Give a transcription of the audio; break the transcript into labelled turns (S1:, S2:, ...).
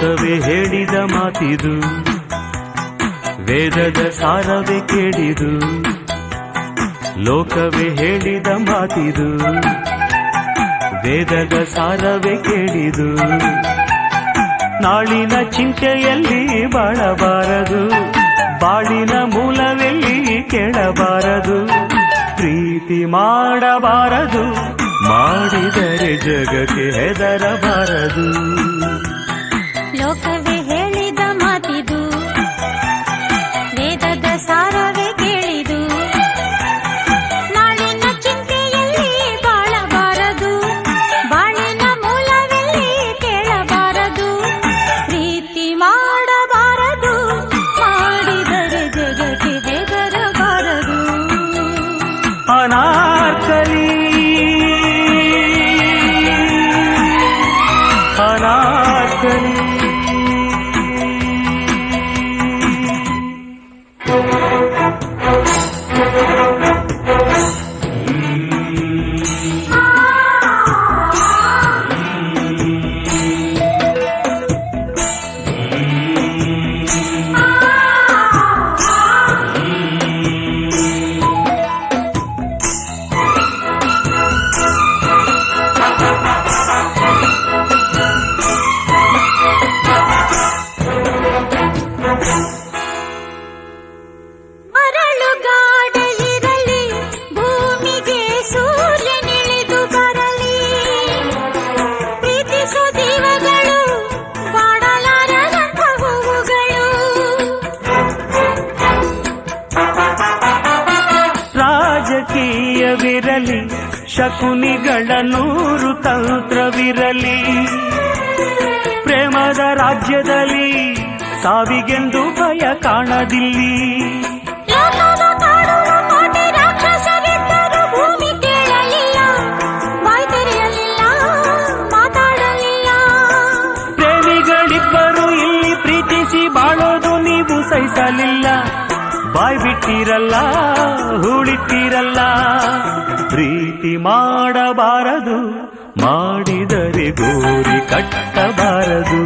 S1: ಲೋಕವೇ ಹೇಳಿದ ಮಾತಿದು, ವೇದದ ಸಾರವೇ ಕೇಳಿದು. ಲೋಕವೇ ಹೇಳಿದ ಮಾತಿದು, ವೇದದ ಸಾರವೇ ಕೇಳಿದು. ನಾಳಿನ ಚಿಂತೆಯಲ್ಲಿ ಬಾಳಬಾರದು, ಬಾಳಿನ ಮೂಲವೆಲ್ಲಿ ಕೇಳಬಾರದು. ಪ್ರೀತಿ ಮಾಡಬಾರದು, ಮಾಡಿದರೆ ಜಗಕ್ಕೆ ಹೆದರಬಾರದು.
S2: ಲೋಕವೇ ಹೇಳಿದ ಮಾತಿದು, ವೇದದ ಸಾರವೇ ಕೇಳಿದು. ನಾಳಿನ ಚಿಂತೆಯಲ್ಲಿ ಬಾಳಬಾರದು, ಬಾಳಿನ ಮೂಲವೆಲ್ಲಿ ಕೇಳಬಾರದು. ಪ್ರೀತಿ ಮಾಡಬಾರದು, ಮಾಡಿದರೆ ಜಗಕ್ಕೆ ಹೆದರಬಾರದು.
S1: ಅನಾರ್ಕಲಿ ಅನಾರ್ಕಲಿ
S2: ಮರಳುಗಾಡಲಿರಲಿ, ಭೂಮಿಗೆ ಸೂರ್ಯನಿಳಿದು ಬರಲಿ. ಪ್ರೀತಿಸೋ ಜೀವಗಳು ಬಾಡಲಾರದಂತ ಹೂವುಗಳು.
S1: ರಾಜಕೀಯವಿರಲಿ, ಶಕುನಿಗಳ 100 ತಂತ್ರವಿರಲಿ. ಪ್ರೇಮದ ರಾಜ್ಯದಲ್ಲಿ ಸಾವಿಗೆಂದು ಭಯ ಕಾಣದಿಲ್ಲಿ.
S2: ಲೋಕದ ಕಾಡುವ ಕೋಟೆ ರಾಕ್ಷಸರಿದ್ದರು, ಭೂಮಿ ಕೇಳಲಿಲ್ಲ, ಬಾಯಿ ತೆರೆಯಲಿಲ್ಲ, ಮಾತಾಡಲಿಲ್ಲ.
S1: ಪ್ರೇಮಿಗಳಿಬ್ಬರು ಇಲ್ಲಿ ಪ್ರೀತಿಸಿ ಬಾಳೋದು ನೀವು ಸಹಿಸಲಿಲ್ಲ. ಬಾಯ್ ಬಿಟ್ಟಿರಲ್ಲ, ಹೂಳಿಟ್ಟಿರಲ್ಲ. ಪ್ರೀತಿ ಮಾಡಬಾರದು, ಮಾಡಿದರೆ ಗೋರಿ ಕಟ್ಟಬಾರದು.